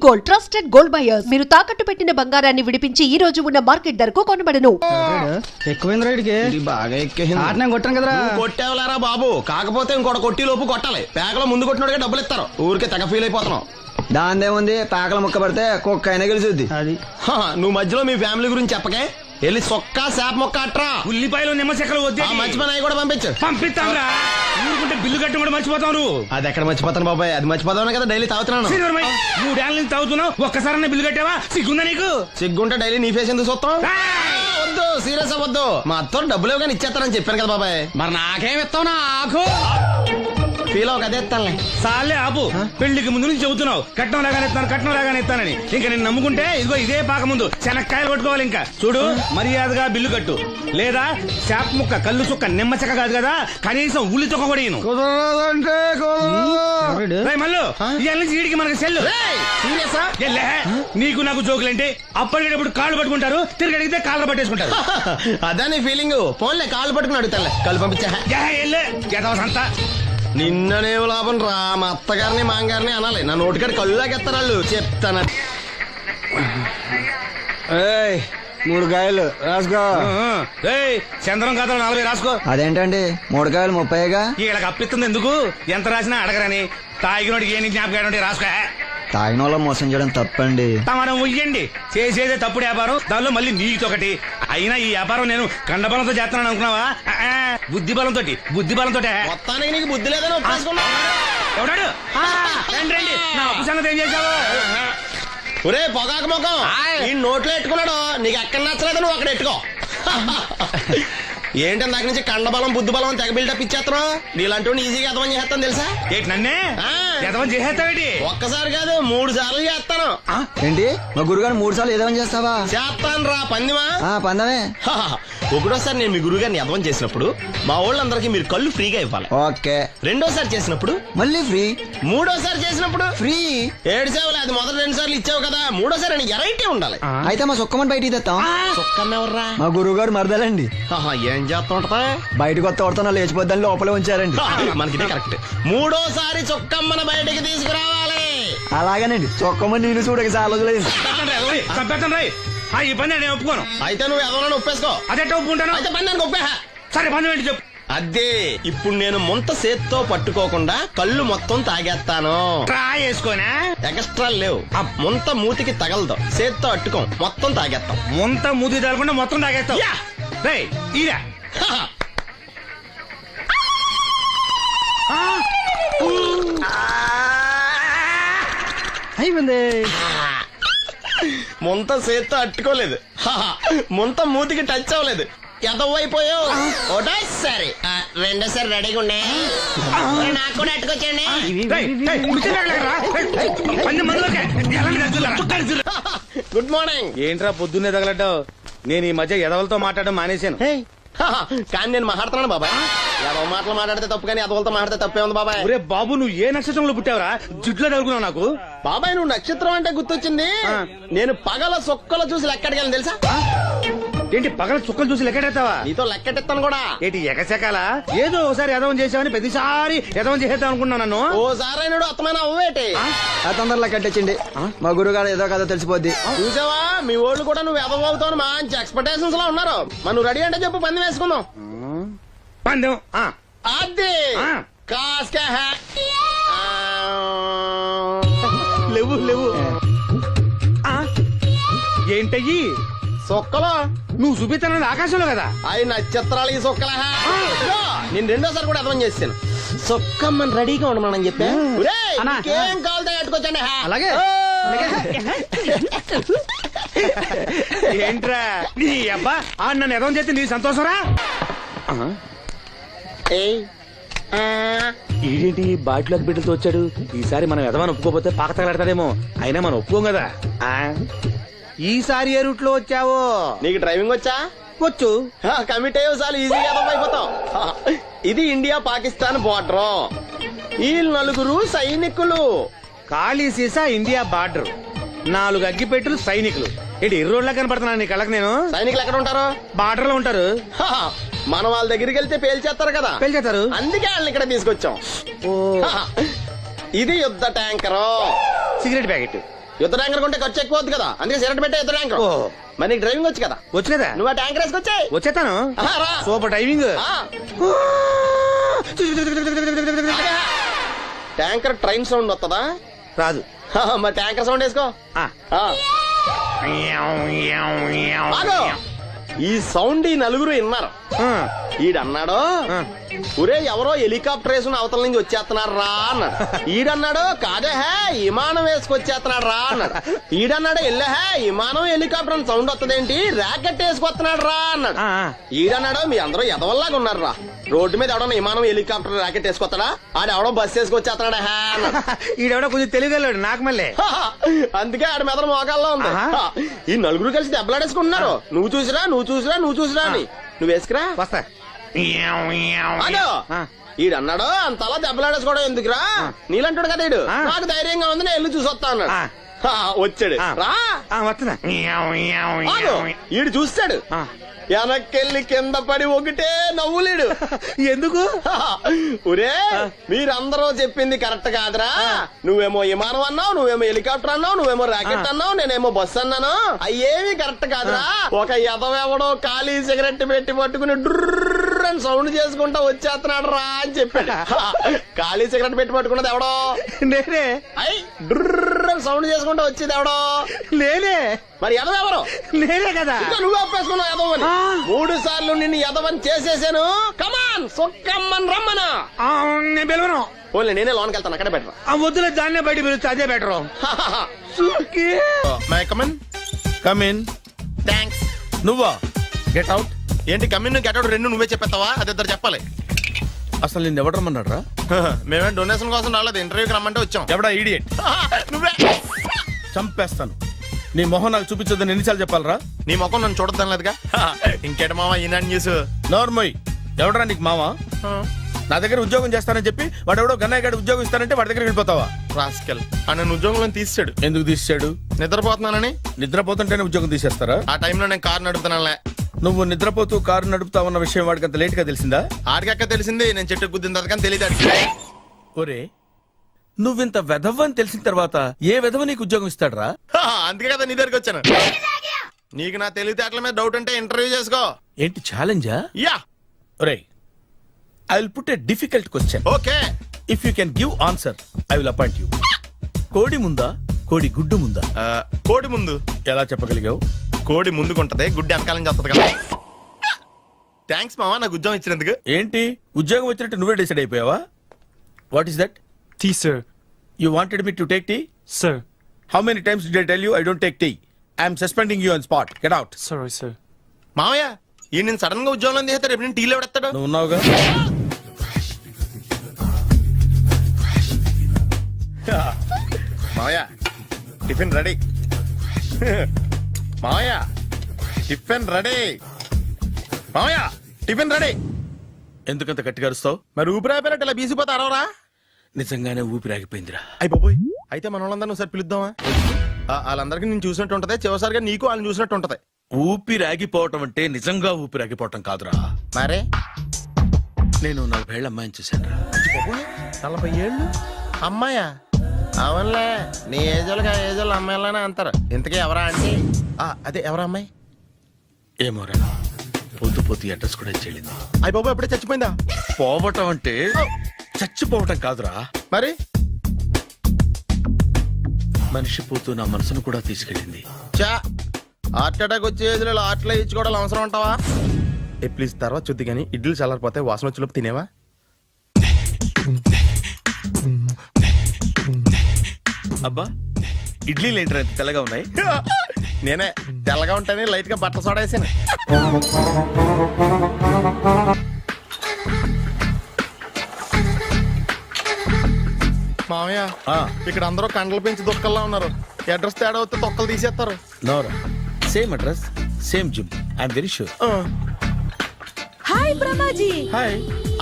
Gold, trusted gold buyers. మీరు తాకట్టు పెట్టిన బంగారాన్ని విడిపించి ఈ రోజు ఉన్న మార్కెట్ ధరకు కొనబడను. ఎక్కువైంది బాగా ఎక్కేసింది కొట్టాను కదరా. కొట్టేవలేరా బాబు, కాకపోతే ఇంకోటి కొట్టి లోపు కొట్టాలి. పేకలో ముందు కొట్టినోడిగా డబ్బులు ఇస్తారు. ఊరికే తెగ ఫీల్ అయిపోతున్నావు. దాందేముంది, పేకల ముక్క పడితే కుక్క అయినా గెలిచుద్ది. అది నువ్వు మధ్యలో మీ ఫ్యామిలీ గురించి చెప్పకే. వెళ్ళి సొక్క శాప మొక్క అట్రా. ఉల్లిపాయలు నిమ్మ చెక్కలు వద్దే. మంచి పని అవి కూడా పంపించు. పంపిస్తాంరా. ఊరుకుంటే బిల్లు కట్టి కూడా మర్చిపోతావు నువ్వు. అది ఎక్కడ మర్చిపోతాను బాబాయ్, అది మర్చిపోతావు కదా డైలీ తాగుతున్నాను. 3 ఏళ్ళ నుంచి తాగుతున్నావు, ఒక్కసారి బిల్లు కట్టావా? సిగ్గుందా నీకు? సిగ్గుంటే డైలీ నీ ఫేస్ ఎందుకు చూస్తాం? వద్దు, సీరియస్ అవ్వద్దు. మా అత్తో డబ్బులు ఇవ్వగానే ఇచ్చేస్తానని చెప్పాను కదా బాబాయ్. మరి నాకేం ఇస్తావు? నాకు ఫీల్ అవ్వక అదే ఇస్తానులే. సాలే ఆపు. పెళ్లికి ముందు నుంచి చెబుతున్నావు కట్నం లాగానే ఇస్తానని. ఇంకా నేను నమ్ముకుంటే ఇదిగో ఇదే పాక ముందు శనక్కాయలు కొట్టుకోవాలి. ఇంకా చూడు, మర్యాదగా బిల్లు కట్టు, లేదా చేప ముక్క, కళ్ళు చుక్క, నిమ్మ చెక్క కాదు కదా, కనీసం ఉల్లి చుక్క కూడా ఇయ్యను. మళ్ళీ ఇవాళ నుంచి వీడికి మనకి సెల్లు. నీకు నాకు జోకులంటే అప్పటికేటప్పుడు కాళ్ళు పట్టుకుంటారు, తిరిగి అడిగితే కాళ్ళు పట్టేసుకుంటారు. అదే నీ ఫీలింగ్. ఫోన్లే కాళ్ళు పట్టుకుని అడుగుతానులే. కళ్ళు పంపించా. సంతా నిన్ననే లాభం రా. మా అత్తగారిని మాంగారిని అనాలి. నా నోటికాడ కళ్ళు లాగేస్తారు వాళ్ళు. చెప్తాను. 3 కాయలు రాసుకో. చంద్రం కథ 40 రాసుకో. అదేంటండి 3 కాయలు 30గా? వీళ్ళకి అప్పిస్తుంది ఎందుకు? ఎంత రాసినా అడగరని. తాగినోడికి ఏ జ్ఞాపకం రాసుకో. తాగిన వాళ్ళ మోసం చేయడం తప్పండి. మనం ఉయ్యండి, చేసేదే తప్పుడు వ్యాపారం, దానిలో మళ్ళీ నీతోకటి. అయినా ఈ వ్యాపారం నేను కండబలంతో చేస్తున్నాను అనుకున్నావా? బుద్ధి బలంతో. మొత్తానికి నీకు బుద్ధి లేదని ఒప్పేసుకున్నావు. ఎవడాడు? రండి, నా అప్పు సంగతి ఏం చేశావు? ఒరే పొగాకు ముఖం, ఈ నోట్లో ఎట్టుకున్నాడు. నీకు ఎక్కడ నచ్చలేదు, నువ్వు అక్కడ ఎట్టుకో. ఏంటంటే దాని నుంచి కండబలం బుద్ధి బలం తెగ బిల్డప్ ఇచ్చేస్తున్నావు. నీలాంటి ఈజీగా ఎదవని చేస్తాను తెలుసా? ఏంటి నన్నే ఎదవని చేసేస్తావేటి? ఒక్కసారి కాదు 3 సార్లు చేస్తాను. ఏంటి మా గురుగారు 3 సార్లు ఎదవని చేస్తావా? చేస్తాను రా పందిమా. పందమే. ఒకటోసారి నేను మీ గురుగారిని ఎదవని చేసినప్పుడు మా వాళ్ళందరికీ మీరు కళ్ళు ఫ్రీగా ఇవ్వాలి. ఓకే. రెండోసారి చేసినప్పుడు మళ్ళీ ఫ్రీ. మూడోసారి చేసినప్పుడు ఫ్రీ. 7 సేవలు. అది మొదటి 2 సార్లు ఇచ్చావు కదా, మూడోసారి ఎరైటీ ఉండాలి. అయితే మా సుక్కమని బయటికి తెస్తాం. సుక్కమ్మెవర్రా? మా గురువుగారు మరదలండి. ఏం చేస్తుంటా? బయటకు వస్తే కొడుతున్నా లేచిపోద్దని లోపలే ఉంచారండి. మనకి కరెక్ట్. మూడోసారి చొక్కమ్మని బయటకి తీసుకురావాలి. అలాగేనండి. చొక్కమని నేను చూడక చాలా రోజులైంది. ఈ పని నేను ఒప్పుకోను. అయితే నువ్వు ఎవరైనా ఒప్పేసుకో. అదే ఒప్పుకుంటాను. అయితే పని దానికి ఒప్పే. సరే పని ఏంటి చెప్పు. అదే ఇప్పుడు నేను ముంత చేత్తో పట్టుకోకుండా కళ్ళు మొత్తం తాగేస్తాను. ట్రై చేసుకోనా? ఎక్స్ట్రా లేవు. ఆ ముంత మూతికి తగలదు. చేత్తో అట్టుకోం, మొత్తం తాగేస్తాం. ముంత మూతి తగలకుండా మొత్తం తాగేస్తాం. అయిపోయింది. ముంత చేత్తో అట్టుకోలేదు, ముంత మూతికి టచ్ అవ్వలేదు. ఎదవైపోయావు. ఒకటోసారి రెండోసారి రెడీగా ఉండే. నాకు కూడా అట్టుకొచ్చండి. Good morning. ఏంట్రా పొద్దున్నే తగలడ్డావు? నేను ఈ మధ్య ఎదవలతో మాట్లాడడం మానేశాను. కానీ నేను మాట్లాడుతున్నాను బాబాయ్. ఎదవ మాటలు మాట్లాడితే తప్పు, కానీ ఎదవలతో మాట్లాడితే తప్పే ఉంది బాబాయ్. ఒరే బాబు, నువ్వు ఏ నక్షత్రంలో పుట్టావురా? జుట్లో తగులుకున్నావు నాకు. బాబాయ్ నువ్వు నక్షత్రం అంటే గుర్తొచ్చింది. నేను పగల సొక్కలు చూసి లెక్కడికి తెలుసా? ఏంటి పగల చుక్కలు చూసి లెక్కెడతావా? నీతో లెక్కెట్టిస్తాను కూడా. ఏంటి ఎగసెకాల? ఏదో ఒకసారి ఎదవం చేసావని ప్రతిసారి ఎదవం చేసేద్దాం అనుకున్నా నన్ను. ఓసారి అయినాడు అత్తమైన అవ్వేటి. తొందరలో కట్టించండి. మా గురుగారు ఏదో కదా తెలిసిపోద్ది. చూసావా, మీ వాళ్ళు కూడా నువ్వు ఎదవవుతావు మంచి ఎక్స్పెక్టేషన్స్ లో ఉన్నారు. మనం రెడీ అంటే చెప్పు, పందెం వేసుకుందాం. పందెం అది కాస్క లేవు లేవు. ఏంటయ్యి సొక్కలో నువ్వు చూపిస్తానది ఆకాశంలో కదా? అవి నక్షత్రాలు ఈ సొక్కల. నేను రెండోసారి కూడా అర్థం చేస్తాను. సొక్కమ్మని రెడీగా ఉండమని చెప్పా. ఏం కావాలి కట్టుకోవచ్చండి. అలాగే. ఏంట్రా నీ అబ్బా నన్ను ఎదవం చేస్తే నీ సంతోషరా? ఏంటి బాటిలోకి బిడ్డలతో వచ్చాడు? ఈసారి మనం ఎదవని ఒప్పుకోపోతే పాక తగలాడతాడేమో. అయినా మనం ఒప్పుకోం కదా. ఈసారి ఏ రూట్ లో వచ్చావో? నీకు డ్రైవింగ్ వచ్చా? వచ్చు. కమిట్ అయ్యే చాలు ఈజీగా అయిపోతాం. ఇది ఇండియా పాకిస్తాన్ బోర్డర్. ఈ 4 సైనికులు. ఖాళీ సీసా ఇండియా బార్డర్, 4 అగ్గిపెట్టులు సైనికులు. ఏంటి ఎర్రోడ్లా కనపడుతున్నాను నీ కళ్ళకి నేను? సైనికులు ఎక్కడ ఉంటారు? బార్డర్ లో ఉంటారు. మనం వాళ్ళ దగ్గరికి వెళ్తే పేల్చేస్తారు కదా. పేల్చేస్తారు. అందుకే వాళ్ళని ఇక్కడ తీసుకొచ్చాం. ఇది యుద్ధ ట్యాంకరు. Cigarette packet. యుద్ధ ట్యాంకర్ కొంటే ఖర్చు ఎక్కువ అవుతుంది కదా, అందుకే సిగరెట్ పెట్టే యుద్ధ ట్యాంకర్. ఓ. మరి నీకు డ్రైవింగ్ వచ్చు కదా, వచ్చు కదా, నువ్వు ఆ ట్యాంకర్ వేసుకొచ్చాయి. వచ్చేస్తాను. రా. Super driving. Tanker train sound వస్తుందా? రాదు. మరి ట్యాంకర్ సౌండ్ వేసుకో. ఆ. ఆగు. ఈ సౌండ్ ఈ నలుగురు విన్నారు. ఆ. ఈడన్నాడు, ఆ. ఒరే ఎవరో హెలికాప్టర్ వేసుకుని అవతల నుంచి వచ్చేస్తున్నారు రా అన్నాడు. ఈడన్నాడు, కాదే హే విమానం వేసుకొచ్చేస్తున్నాడు రా అన్నాడు. ఈడన్నాడు, ఎల్లే హే విమానం హెలికాప్టర్ అని సౌండ్ వస్తుందేంటి, ర్యాకెట్ వేసుకొస్తున్నాడు రా అన్నాడు. ఆ. ఈడన్నాడు, మీ అందరూ ఎదవల్లాగా ఉన్నారు రా, రోడ్డు మీద ఎవడన్నా విమానం హెలికాప్టర్ ర్యాకెట్ వేసుకొస్తాడా, ఆడెవడో బస్సు వేసుకొచ్చేస్తున్నాడు హే అన్నాడు. ఈడెవడో కొంచెం తెలియగలడు నాకు మళ్ళీ. అందుకే ఆడ మెదడు మోకాల్లో ఉంది. ఆహా. ఈ నలుగురు కలిసి దెబ్బలాడేసుకుంటున్నారు. నువ్వు చూసిరా అని. నువ్వు వేసుకురా. వస్తా. అదో ఆ. ఈడన్నాడు, అంతలా దెబ్బలాడేసుకోవడం ఎందుకురా, నీలంటాడు కదా ఈడు, ఆ. నాకు ధైర్యంగా ఉంది, నేను ఇల్లు చూసి వస్తా అన్నాడు. ఆ. వచ్చాడు. ఆ. రా. వస్తున్నా. ఆగు. ఈడు చూస్తాడు, ఆ. వెనక్కెళ్ళి కింద పడి ఒకటే నవ్వులేడు. ఎందుకు? ఒరే మీరందరూ చెప్పింది కరెక్ట్ కాదురా, నువ్వేమో విమానం అన్నావు, నువ్వేమో హెలికాప్టర్ అన్నావు, నువ్వేమో రాకెట్ అన్నావు, నేనేమో బస్సు అన్నాను, అయ్యేవి కరెక్ట్ కాదురా. ఒక ఎదవెవడో ఖాళీ సిగరెట్ పెట్టి పట్టుకుని డ్రర్ అని సౌండ్ చేసుకుంటా వచ్చేస్తున్నాడు రా అని చెప్పాడు. ఖాళీ సిగరెట్ పెట్టి పట్టుకున్నది ఎవడో నేనే. అయ్యి డ్రర్ అని సౌండ్ చేసుకుంటా వచ్చేది ఎవడో నేనే. మరి ఎదవెవరు? నేనే కదా. ఇంకా నువ్వు ఒప్పేసుకున్నావు ఎదవని. 3 సార్లు నిన్ను ఎదవని చేసేసాను. కమాన్ సొక్కమ్మన్ రమ్మనా. నేను పిలవను. ఓన్లీ నేనే లోన్కి వెళ్తాను, అక్కడే బెటర్. ఆ వద్దులే, దాన్నే బయట పిలుస్తా, అదే better. My come on. Come in. Thanks. నువ్వా? Get out. ఏంటి కమిన్ గెట్ అవుట్ రెండు నువ్వే చెప్పేస్తావా? అది ఇద్దరు చెప్పాలి. అసలు నిన్ను ఎవడు రమ్మన్నాడు రా? మేమే డొనేషన్ కోసం రాలేదు, ఇంటర్వ్యూకి రమ్మంటే వచ్చాం. ఎవడా ఈడియట్? నువ్వే. చంపేస్తాను. నీ మొహం నాకు చూపించొద్దని ఎన్నిసార్లు చెప్పాలరా? నీ ముఖం నన్ను చూడద్దాం లేదుగా. ఇంకేట మామ ఈనాడు న్యూస్. నోర్మోయ్. ఎవడరా నీకు మావా? నా దగ్గర ఉద్యోగం చేస్తానని చెప్పి వాడు ఎవడో గన్నయ్య గారి ఉద్యోగం ఇస్తానంటే వాడి దగ్గర వెళ్ళిపోతావా? రాస్కెల్ నన్ను ఉద్యోగంలో తీసాడు. ఎందుకు తీసాడు? నిద్రపోతున్నానని. నిద్రపోతుంటేనే ఉద్యోగం తీసేస్తారా? ఆ టైంలో నేను కారు నడుపుతున్నానులే. నువ్వు నిద్రపోతూ కారు నడుపుతావన్న విషయం వాడికి అంత లేట్ గా తెలిసిందా? ఆడికక్క తెలిసింది, నేను చెట్టు గుద్దిన తర్వాత కానీ తెలియదు. ఒరే, నువ్వింత వెధవ్ అని తెలిసిన తర్వాత ఏ వెధవ నీకు ఉద్యోగం ఇస్తాడరా? అందుకే కదా నీ దగ్గరికి వచ్చాను. నీకు నా తెలివితేటల మీద డౌట్ అంటే ఇంటర్వ్యూ చేసుకో. ఏంటి ఛాలెంజా? యా. ఒరే, I will put a difficult question. Okay. If you can give answer I will appoint you. కోడి ముందా, కోడి గుడ్డు ముందా? కోడి ముందు. ఎలా చెప్పగలిగావు? కోడి ముందుకుంటది, గుడ్డి వెనకాల నుంచి వస్తుంది కదా. థ్యాంక్స్ మామా నాకు ఉద్యోగం ఇచ్చినందుకు. ఏంటి ఉద్యోగం వచ్చినట్టు నువ్వే డిసైడ్ అయిపోయావా? What is that? Tea, sir. You wanted me to take tea? Sir. How many times did I tell you I don't take tea? I am suspending you on spot. Get out. Sorry, sir. మామయ్య ఈ నేను sudden గా ఉద్యోగంలో తీస్తాడు, రేపు నేను టీలో పెడతాడు. నువ్వు ఉన్నావుగా. మామయ్య టిఫిన్ రెడీ. మామయ్య టిఫిన్ రెడీ. మామయ్య టిఫిన్ రెడీ. ఎందుకంత గట్టిగా అరుస్తావు? మరి ఊపిరాయిపోయినట్టు ఇలా బీసిపోతే అరవరా? నిజంగానే ఊపిరాగిపోయిందిరా. అయిపోయి అయితే మన వాళ్ళందరినీ ఒకసారి పిలుద్దామా? వాళ్ళందరికీ నేను చూసినట్టు ఉంటది, చివరిసారిగా నీకు వాళ్ళని చూసినట్టు ఉంటది. ఊపిరాగిపోవటం అంటే నిజంగా ఊపిరాగిపోవటం కాదురా. మరే నేను 40 ఏళ్ల అమ్మాయిని చూశాను రా. 40 ఏళ్ళు అమ్మాయా? అవునులే, నీ ఏజోళ్ళకి ఆ ఏజోళ్ళు అమ్మాయిలానే అంటారు. ఇంతకీ ఎవరా అంటే? అదే ఎవరా అమ్మాయి? ఏమోరా, పొద్దు పొద్దు అడ్రస్ కూడా చెల్లింది. అయిపోయి ఎప్పుడే చచ్చిపోయిందా? పోవటం అంటే చచ్చిపోవటం కాదురా, మరి మనిషి పోతూ నా మనసును కూడా తీసుకెళ్ళింది. చా హార్ట్ అటాక్ వచ్చే ఏజ్లో హార్ట్లో ఇచ్చుకోవడం అవసరం ఉంటావా? ప్లీజ్ తర్వాత చూద్ది కానీ ఇడ్లీ చల్లారిపోతే వాసన వచ్చేలోపు తినేవా? అబ్బా, ఇడ్లీలు ఏంట్రా ఇంత తెల్లగా ఉన్నాయి? నేనే తెల్లగా ఉంటానే లైట్ గా బట్టలు సోడేసాను. మామయ్య ఇక్కడ అందరూ కండలు పెంచి దుక్కల్లా ఉన్నారు. అడ్రస్ తేడా వస్తే తొక్కలు తీసేస్తారు. Nora, same address same gym. I'm very sure. Hi Brahmaji. Hi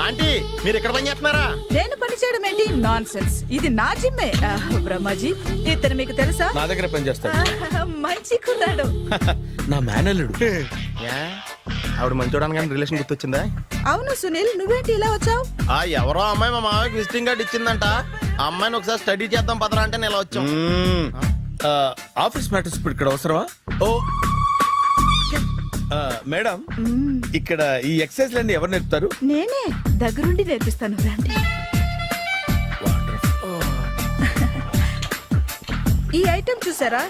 aunty, మీరు ఇక్కడ పని చేస్తున్నారా? నేను పని చేయడం ఏంటి? Nonsense. ఇది నా జిమ్మే. బ్రహ్మాజీ ఇతను మీకు తెలుసా? నా దగ్గర పని చేస్తాడు. మంచి కుర్రాడు. నా మేనల్లుడు. ఆవిడ మంచోడానికి కానీ రిలేషన్ గుర్తొచ్చిందా? అవును సునీల్, నువ్వేంటి ఇలా వచ్చావు? ఎవరో అమ్మాయి మా మామయ్యకి విజిటింగ్ కార్డు ఇచ్చిందంట. ఆ అమ్మాయిని ఒకసారి స్టడీ చేద్దాం పదరా అంటే నేను ఇలా వచ్చాం. ఆఫీస్ మ్యాటర్స్ ఇప్పుడు ఇక్కడ అవసరమా? ఓ మేడం, ఇక్కడ ఈ ఎక్సర్సైజ్ లన్నీ ఎవరు నేర్పుతారు? నేనే దగ్గరుండి నేర్పిస్తాను రండి. ఈ ఐటెం చూసారా,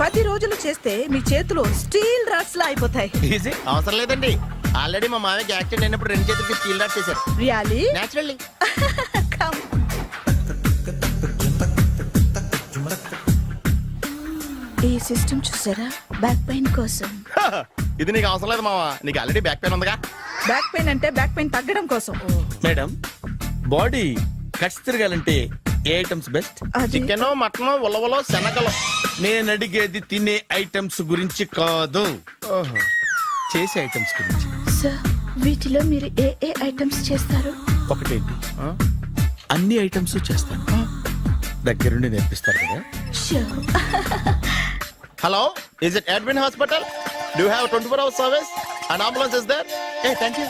10 రోజులు చేస్తే మీ చేతులు స్టీల్ రాట్స్ లా అయిపోతాయి. ఈజీ, అవసరం లేదండి. ఆల్రెడీ మా మామయ్యకి యాక్సిడెంట్ అయినప్పుడు 2 చేతులకి స్టీల్ డాట్ చేశారు. రియాలీ? నేచురల్లీ. Come. ఈ సిస్టమ్ చూసారా, బ్యాక్ పెయిన్ కోసం. ఇది నీకు అవసరం లేదు మావా, నీకు ఆల్రెడీ బ్యాక్ పెయిన్ ఉందిగా. బ్యాక్ పెయిన్ అంటే బ్యాక్ పెయిన్ తగ్గడం కోసం. మేడం, బాడీ కట్స్ తిరగాలంటే ఏ ఐటమ్స్ బెస్ట్? అది చికెన్, మటన్, ఉలవలో, శనగలు. నేను అడిగేది తినే ఐటమ్స్ గురించి కాదు, చేసే ఐటమ్స్ గురించి. సార్, వీటిలో మీరు ఏ ఏ ఐటమ్స్ చేస్తారు? ఒకటేంటి, అన్ని ఐటమ్స్ చేస్తాను. దగ్గరుండి నేర్పిస్తారు కదా. Sure. Hello, is it admin hospital? Do have 24 hours service and ambulance is there? ఏ థ్యాంక్ యూ.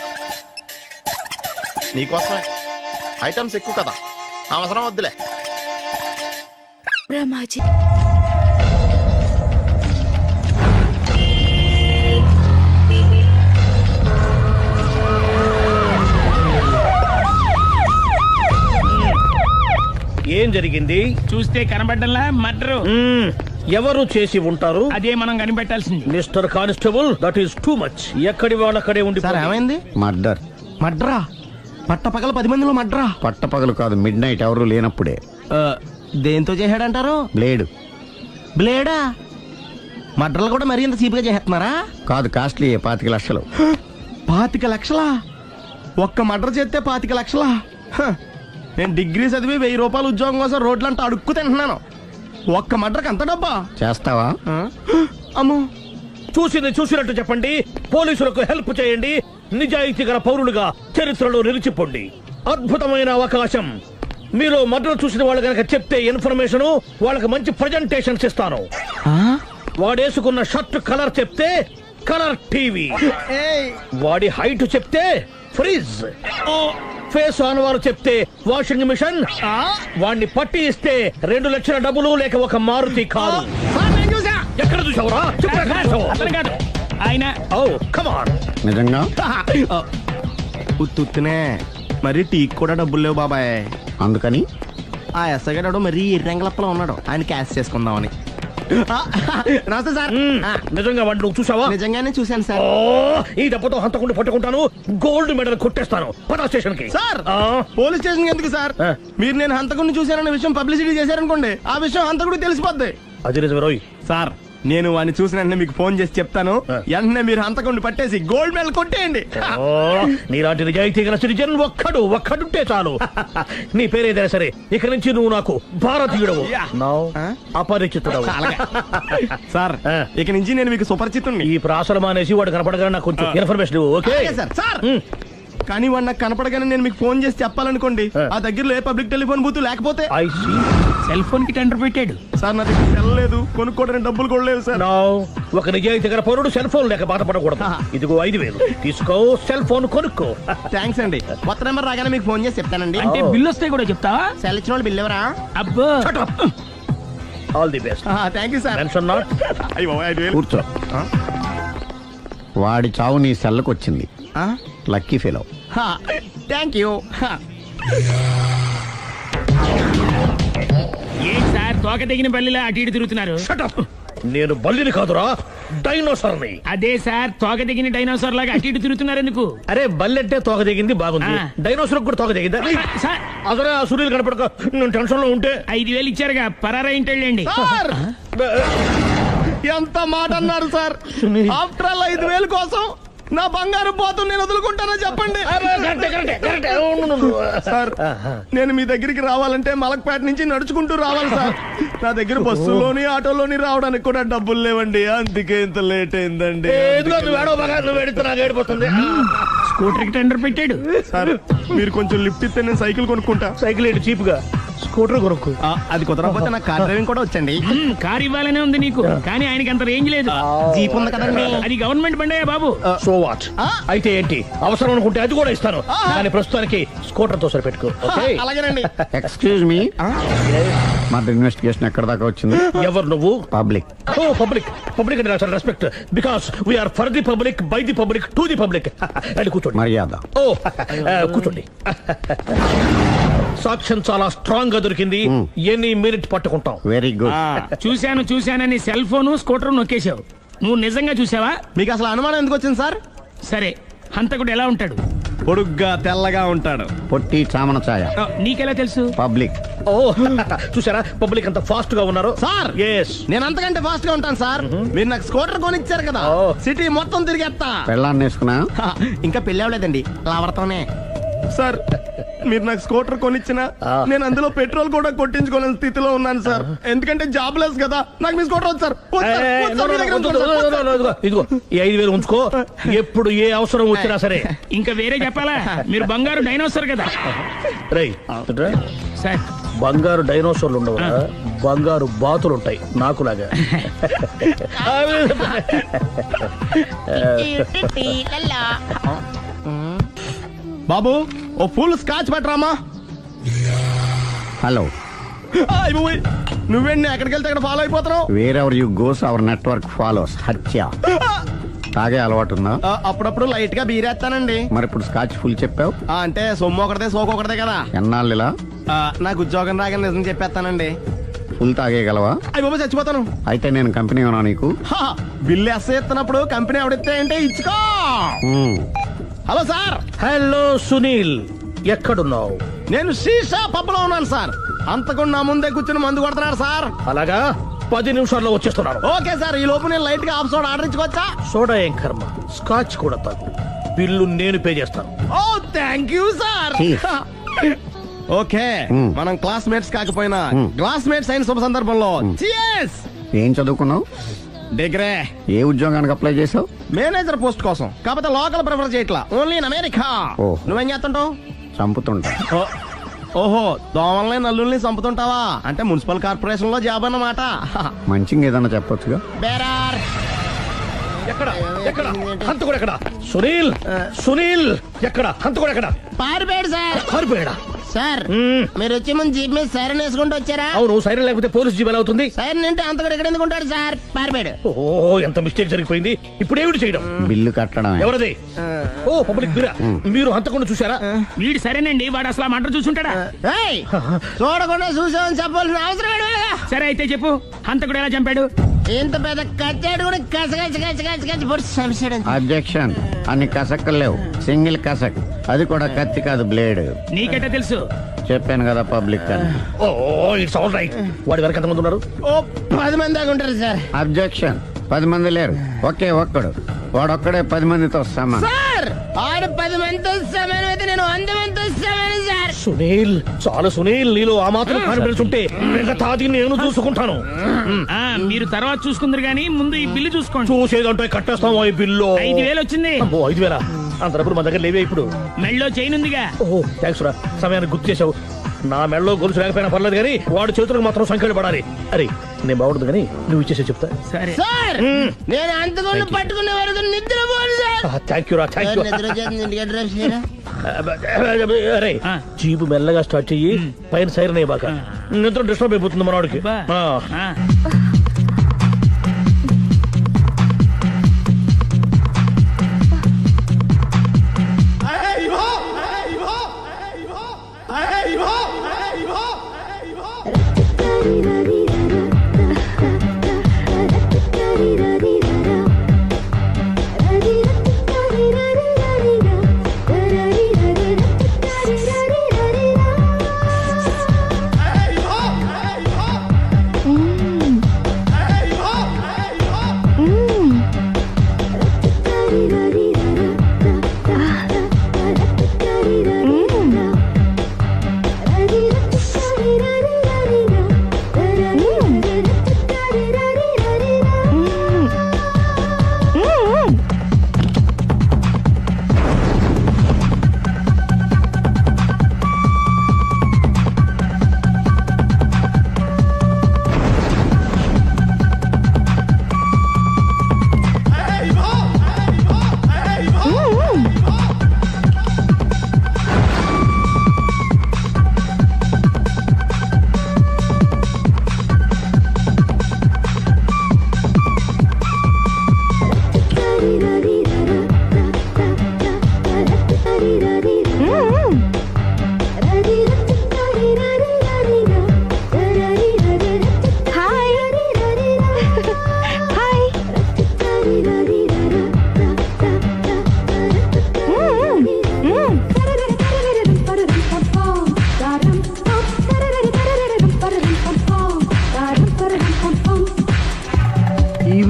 నీకోసమే ఐటమ్స్ ఎక్కువ కదా, అవసరం వద్దులే. రమాజీ, ఏం జరిగింది? చూస్తే కనబడ్డంలా మర్డరు. ఎవరు చేసి ఉంటారు? అదే మనం కనిపెట్టాల్సింది. Mister constable, that is too much. ఎక్కడి వాళ్ళక్కడే ఉండి ఏమైంది? మర్డర్. మడ్రా పట్ట పగల 10 మందిలో మడ్రా. పట్టపగలు కాదు, మిడ్ నైట్ ఎవరు లేనప్పుడే. దేంతో చేశాడంటారు? బ్లేడ్. బ్లేడా? మడ్రలు కూడా మరీ ఇంత చీప్గా చేస్తున్నారా? కాదు, కాస్ట్లీ 25 లక్షలు. 25 లక్షలా? ఒక్క మడ్ర చేస్తే 25 లక్షలా? హ, నేను డిగ్రీ చదివి 1000 రూపాయలు ఉద్యోగం కోసం రోడ్లంతా అడుక్కు తింటున్నాను. ఒక్క మడ్రకు అంత డబ్బా? చేస్తావా? అమ్మో, చూసింది చూసినట్టు చెప్పండి. పోలీసులకు హెల్ప్ చేయండి. నిజాయితీ గల పౌరులుగా చరిత్రలో నిలిచిపోండి. అద్భుతమైన అవకాశం. మీరు మర్డర్ చూసిన వాళ్ళు కనుక చెప్తే ఇన్ఫర్మేషన్, వాళ్ళకి మంచి ప్రజెంటేషన్స్ ఇస్తాను. వాడేసుకున్న షర్ట్ కలర్ చెప్తే కలర్ టీవీ, వాడి హైట్ చెప్తే ఫ్రిజ్, ఫేస్ ఆన్ వారు చెప్తే వాషింగ్ మిషన్, వాడిని పట్టి ఇస్తే 2 లక్షల డబ్బులు లేక ఒక మారుతి కారు. ఎక్కడ చూసావురా? అతను కాదు ఆయన. Oh come on. నిజంగా? ఉత్తునే మరి టీకి కూడా డబ్బులు లేవు బాబాయ్. అందుకని ఆ ఎస్ఐ గారు మరీ ఎర్రంగలప్పలో ఉన్నాడు, ఆయన క్యాష్ చేసుకుందామని. నమస్తే సార్. నిజంగా వాడిని నువ్వు చూసావా? నిజంగానే చూశాను సార్. ఓ, ఈ దెబ్బతో హంతకుండా పట్టుకుంటాను, గోల్డ్ మెడల్ కొట్టేస్తాను. పద స్టేషన్ కి. సార్, పోలీస్ స్టేషన్ ఎందుకు సార్? మీరు నేను హంతకుడిని చూశానన్న విషయం పబ్లిసిటీ చేశారనుకోండి, ఆ విషయం హంతకుడికి తెలిసిపోద్ది. అది నిజమే రోయ్. సార్, నేను వాడిని చూసిన వెంటనే మీకు ఫోన్ చేసి చెప్తాను. వెంటనే మీరు హంతకుడిని పట్టేసి గోల్డ్ మెడల్ కొట్టేయండి. ఓ, నీలాంటి నిజాయితీ గల సిటిజన్ ఒక్కడుంటే చాలు. నీ పేరేదైనా సరే, ఇక నుంచి నువ్వు నాకు భారతీయుడవు, అపరిచితుడవు. సార్, ఇక నుంచి నేను మీకు సుపరిచితుణ్ణి. ఈ ప్రాసలు మానేసి వాడు కనపడగానే నాకు కొంచెం ఇన్ఫర్మేషన్ ఇవ్వు, ఓకే? సార్. సార్, కానీ వాడు నాకు కనపడగానే నేను మీకు ఫోన్ చేసి చెప్పాలనుకోండి, ఆ దగ్గరలో ఏ పబ్లిక్ టెలిఫోన్ బూత్ లేకపోతే. I see. సెల్ ఫోన్ కి టెండర్ పెట్టాడు. సార్, నా దగ్గర సెల్ లేదు, కొనుక్కోవడానికి డబ్బులు కూడా లేవు సార్. ఒక నిజాయితీ గల పౌరుడు సెల్ ఫోన్ లేక బాధపడకూడదు. ఇదిగో 5,000 తీసుకో, సెల్ ఫోన్ కొనుక్కో. థ్యాంక్స్ అండి. కొత్త నెంబర్ రాగానే మీకు ఫోన్ చేసి చెప్తానండి. అంటే బిల్ వస్తే కూడా చెప్తావా? సెల్ ఇచ్చిన వాళ్ళు బిల్ ఎవరా? అబ్బో, all the best. Thank you sir. Mention not. కూర్చో. వాడి చావు నీ సెల్లకు వచ్చింది. Lucky fellow. Thank you. ఏం సార్ తోక తెగిన బల్లిలా అటు ఇటు తిరుగుతున్నారు? Shut up. నేను బల్లిని కాదురా, డైనోసార్ని. అదే సార్, తోక తెగిన డైనోసార్ లాగా అటు ఇటు తిరుగుతున్నారు ఎందుకు? అరే, బల్లెట్టే తోక దిగింది బాగుంది, డైనోసార్ కూడా తోక దిగిందా? సార్, అదరే ఆ సూర్యులు కనపడక నేను టెన్షన్ లో ఉంటే. 5,000 ఇచ్చారుగా, పరారా ఇంటండి. సార్, ఎంత మాట అన్నారు సార్? ఆఫ్టర్ ఆల్ 5,000 కోసం నా బంగారు పోతు నేను వదులుకుంటానో చెప్పండి. సార్, నేను మీ దగ్గరికి రావాలంటే మలక్పేట నుంచి నడుచుకుంటూ రావాలి సార్. నా దగ్గర బస్సులోని ఆటోలోని రావడానికి కూడా డబ్బులు లేవండి, అందుకే ఇంత లేట్ అయిందండి. స్కూటర్ కి టెండర్ పెట్టాడు. సార్, మీరు కొంచెం లిఫ్ట్ ఇస్తే నేను సైకిల్ కొనుక్కుంటా. సైకిల్ ఏంటి చీప్ గా, స్కూటర్ కొనుక్కు. అది కుదరకపోతే నాకు కార్ డ్రైవింగ్ కూడా వచ్చండి. కార్ ఇవ్వాలనే ఉంది నీకు, కానీ ఆయనకి అంత రేంజ్ లేదు. జీప్ ఉంది కదండి. అది గవర్నమెంట్ బండే బాబు. So what? అయితే ఏంటి, అవసరం అనుకుంటే అది కూడా ఇస్తాను, కానీ ప్రస్తుతానికి స్కూటర్ తో సరిపెట్టుకో ఓకే అలాగేనండి. ఎక్స్క్యూజ్ మీ మర్డర్ ఇన్వెస్టిగేషన్ ఎక్కడ దాకా వచ్చింది? ఎవరు నువ్వు? పబ్లిక్. ఓ పబ్లిక్ పబ్లిక్ అంటే చాలా respect because we are for the public by the public to the public అని కూర్చోండి. మర్యాద. ఓ కూర్చోండి. సాక్ష్యం చాలా స్ట్రాంగ్ గా దొరికింది. ఎన్ని మినిట్ పట్టుకుంటాం. Very good. చూశానని సెల్ ఫోను స్కూటర్ నొక్కేశావు. నువ్వు నిజంగా చూసావా? మీకు అసలు అనుమానం ఎందుకు వచ్చింది సార్? సరే, హంతకుడు ఎలా ఉంటాడు? పొడుగ్గా తెల్లగా ఉంటాడు. పొట్టి చామన ఛాయ. నీకెలా తెలుసు? పబ్లిక్. ఓ చూసారా పబ్లిక్ అంత ఫాస్ట్ గా ఉన్నారు సార్ ఎస్. నేను అంతకంటే ఫాస్ట్ గా ఉంటాను సార్. మీరు నాకు స్కూటర్ కొనిచ్చారు కదా, సిటీ మొత్తం తిరిగేస్తా. పెళ్ళాన్ని వేసుకున్నా? ఇంకా పెళ్లి అవ్వలేదండి, లావర్తోనే. సార్ మీరు నాకు స్కూటర్ కొనిచ్చిన నేను అందులో పెట్రోల్ కూడా కొట్టించుకోలేని స్థితిలో ఉన్నాను సార్. ఎందుకంటే జాబ్ లెస్ కదా. నాకు మీ స్కూటర్ వద్దు సార్. ఇదిగో ఈ 5,000 ఉంచుకో. ఎప్పుడు ఏ అవసరం వచ్చినా సరే. ఇంకా వేరే చెప్పాలా? మీరు బంగారు డైనోసార్ కదా. రై సార్, బంగారు డైనోసార్లు ఉండవు, బంగారు బాతులు ఉంటాయి నాకులాగా. బాబు ఓ ఫుల్ స్కాచ్ పెట్టరామా. హలో. నువ్వేంటి ఎక్కడికి వెళ్తే అక్కడ ఫాలో అయిపోతున్నావు? Wherever you goes our network follows. హత్య. తాగే అలవాటు ఉందా? అప్పుడప్పుడు లైట్ గా బీరేస్తానండి. మరి ఇప్పుడు స్కాచ్ ఫుల్ చెప్పావు అంటే సొమ్ము ఒకటిదే సోకు ఒకటిదే కదా. ఎన్నాళ్ళు ఇలా? నాకు ఉద్యోగం రాగానే నిజం చెప్పేస్తానండి. ఫుల్ తాగేయగలవా? అయ్యి బాబు చచ్చిపోతాను. అయితే నేను కంపెనీ ఉన్నా నీకు? బిల్లు ఎస్ ఎత్తినప్పుడు కంపెనీ ఎవడితే అంటే ఇచ్చుకో. Hello sir. హలో సునీల్, ఎక్కడున్నావు? నేను శీషా పబ్లో ఉన్నాను సార్. అంతకుండా నా ముందే కూర్చుని మందు కొడుతున్నాడు సార్. అలాగా 10 నిమిషాల్లో వచ్చేస్తున్నాను. Okay sir. ఈ లోపు నేను లైట్ గా ఆఫ్ సోడా ఆర్డర్ ఇచ్చుకోవచ్చా? సోడా ఏం కర్మ, స్కాచ్ కూడా తాగు. బిల్లు నేను పే చేస్తాను. ఓ థ్యాంక్ యూ సార్. ఓకే మనం క్లాస్మేట్స్ కాకపోయినా క్లాస్మేట్స్ అయిన శుభ సందర్భంలో cheers. ఏం చదువుకున్నావు? డిగ్రీ. ఏ ఉద్యోగానికి అప్లై చేసావు? మేనేజర్ పోస్ట్ కోసం. కాకపోతే లోకల్ ప్రిఫర్ చేయట్లా, ఓన్లీ ఇన్ అమెరికా. ఓహో. నువ్వేం చేస్తుంటావు? చంపుతుంటా. ఓహో, దోమల్ని నల్లుల్ని చంపుతుంటావా? అంటే మున్సిపల్ కార్పొరేషన్ లో జాబ్ అన్నమాట. మంచిగా ఏదన్నా చెప్పొచ్చుగా. బేరార్. ఎక్కడ ఎక్కడ హంతకుడు ఎక్కడ? సునీల్ సునీల్ ఎక్కడ హంతకుడు ఎక్కడ? పారిపోయాడు సార్. పారిపోయాడా? సార్ మీరు వచ్చే ముందు జీప్ మీద సైరన్ వేసుకుంటూ వచ్చారా? అవును, సైరన్ లేకపోతే పోలీస్ జీవన్ అవుతుంది. సైరన్ అంటే అంతకుడు ఎక్కడ ఎందుకు ఉంటాడు సార్? పారిపోయాడు. ఓ ఎంత మిస్టేక్ జరిగిపోయింది. ఇప్పుడు ఏమిటి చేయడం? బిల్లు కట్టడం. ఎవరది? ఓ పబ్లిక్ బిరా. మీరు హంతకుండా చూసారా? వీడు సరేనండి, వాడు అసలు ఆ మంట చూసుంటాడా? చూడకుండా చూసామని చెప్పాల్సిన అవసరం లేదు. సరే అయితే చెప్పు, హంతకుడు ఎలా చంపాడు? ఇంత పెద్ద కచ్చాడు కూడా కసగచ్చి పొడి సమస్యడు. అబ్జెక్షన్. అన్ని కసక్కలు లేవు, సింగిల్ కసక్. అది కూడా కత్తి కాదు, బ్లేడ్. నీకెట్టా తెలుసు? చెప్పాను కదా పబ్లిక్ అని. Oh it's all right. వాడి వరకు ఎంతమంది ఉన్నారు? ఓ 10 మంది దాకా ఉంటారు సార్. అబ్జెక్షన్. 10 మంది లేరు, ఒకే ఒక్కడు. వాడొక్కడే 10 మందితో సమానం. సార్ ఆడు 10 మందితో సమానం అయితే నేను 100 మందితో సమానం సార్. సునీల్, చాలా సునీల్, నీలో ఆ మాత్రం కాన్ఫిడెన్స్ ఉంటే మిగతాది నేను చూసుకుంటాను. మీరు తర్వాత చూసుకుందరు గానీ ముందు ఈ బిల్లు చూసుకోండి. చూసేదంటే కట్టేస్తాం. ఈ బిల్లు 5,000 వచ్చింది. 5,000 అంత డబ్బులు మా దగ్గర లేవే ఇప్పుడు. మెళ్ళో చైన్ ఉందిగా. ఓహో థ్యాంక్స్ రా, సమయానికి గుర్తు చేసావు. నా మెడలో గొలుసు లేకపోయినా పర్లేదు కానీ వాడి చేతులకు మాత్రం సంఖ్యలు పడాలి. అరే నేను బాగుంటుంది కానీ నువ్వు ఇచ్చేసే చెప్తా. సరే సార్ నేను అంతకుండా పట్టుకునే వరకు నిద్రపోను సార్. థ్యాంక్ యూ రా, థ్యాంక్ యూ. అరే జీపు మెల్లగా స్టార్ట్ చెయ్యి, పైన సైరన్ అయ్యి బాగా నిద్ర డిస్టర్బ్ అయిపోతుంది మనవాడికి.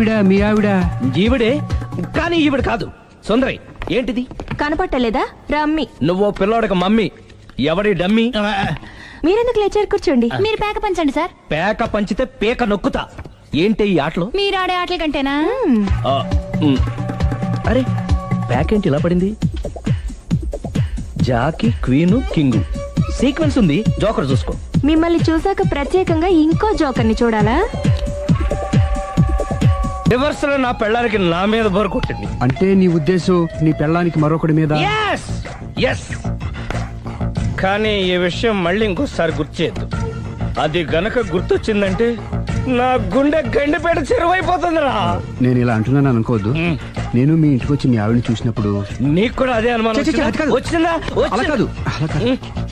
ఈవిడ మీ ఆవిడ ఈవిడే కానీ ఈవిడ కాదు. సుందరి ఏంటిది? కనపట్టలేదా? రమ్మి. నువ్వు పిల్లోడికి మమ్మీ. ఎవడి డమ్మీ? మీరెందుకు లేచారు? కూర్చోండి. మీరు పేక పంచండి సార్. పేక పంచితే పేక నొక్కుతా. ఏంటి ఈ ఆటలు? మీరు ఆడే ఆటల కంటేనా? అరే ప్యాకేంటి ఇలా పడింది? జాకి, క్వీను, కింగు సీక్వెన్స్ ఉంది. జోకర్ చూసుకో. మిమ్మల్ని చూసాక ప్రత్యేకంగా ఇంకో జోకర్ని చూడాలా? రివర్స్ లో నా పెళ్ళానికి నా మీద బోరు కొట్టింది. అంటే నీ ఉద్దేశం నీ పెళ్ళానికి మరొకటి మీద? ఎస్ కానీ ఈ విషయం మళ్ళీ ఇంకోసారి గుర్తు చేయొద్దు. అది గనక గుర్తొచ్చిందంటే నా గుండె గండిపేట చెరువైపోతుందిరా. నేను ఇలా అంటున్నాను అనుకోవద్దు. నేను మీ ఇంటికి వచ్చి మీ ఆవిడని చూసినప్పుడు నీకు కూడా అదే అనుమానం ఛీ, ఛీ, అది కాదు. వచ్చిందా? అలా కాదు, అలా కాదు.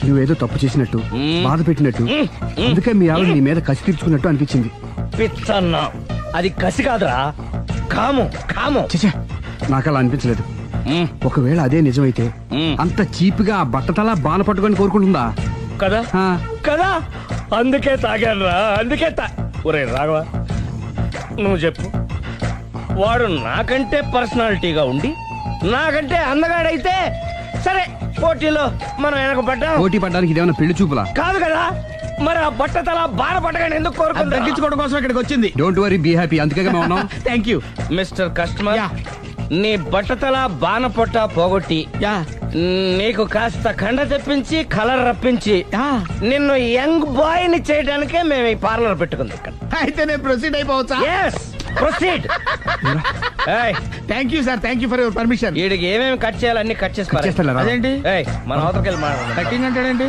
నువ్వేదో తప్పు చేసినట్టు, బాధ పెట్టినట్టు, అందుకే మీ ఆవిడ నీ మీద కసి తీర్చుకున్నట్టు అనిపించింది. పిచ్చన్నా, అది కసి కాదురా, కాము కాము. చచ్చా, నాకు అలా అనిపించలేదు. ఒకవేళ అదే నిజమైతే అంత చీప్ గా బట్టతలా బాన పట్టుకొని కోరుకుంటుందా? కదా ఆ. కదా అందుకే తాగాను రా, అందుకే ఒరే రాఘవ, నువ్వు చెప్పు. వాడు నాకంటే పర్సనాలిటీగా ఉండి నాకంటే అందగాడైతే సరే, పోటీలో మనం వెనక పడ్డాం. పోటీ పడ్డానికి ఇదేమన్నా పెళ్లి చూపులా? కాదు కదా, మరి ఆ బట్టతల బాన పట్టగానే ఎందుకు కోరుకుంటా? తగ్గించుకోవడం కోసం ఇక్కడికి వచ్చింది. Don't worry, be happy. అందుకే మేము ఉన్నాం. Thank you. మిస్టర్ కస్టమర్, నీ బట్టతల బాన పొట్ట పోగొట్టి నీకు కాస్త కండ తెప్పించి కలర్ రప్పించి నిన్ను యంగ్ బాయ్ ని చేయడానికే మేము ఈ పార్లర్ పెట్టుకుంది ఇక్కడ. అయితే నేను ప్రొసీడ్ అయిపోవచ్చా? Yes, proceed. Thank you sir, thank you for your permission. వీడికి ఏమేమి కట్ చేయాలి అన్ని కట్ చేసి చేస్తారా? అదేంటి మన అవతలకి వెళ్ళి మాట్లాడదాం. కటింగ్ అంటాడండి.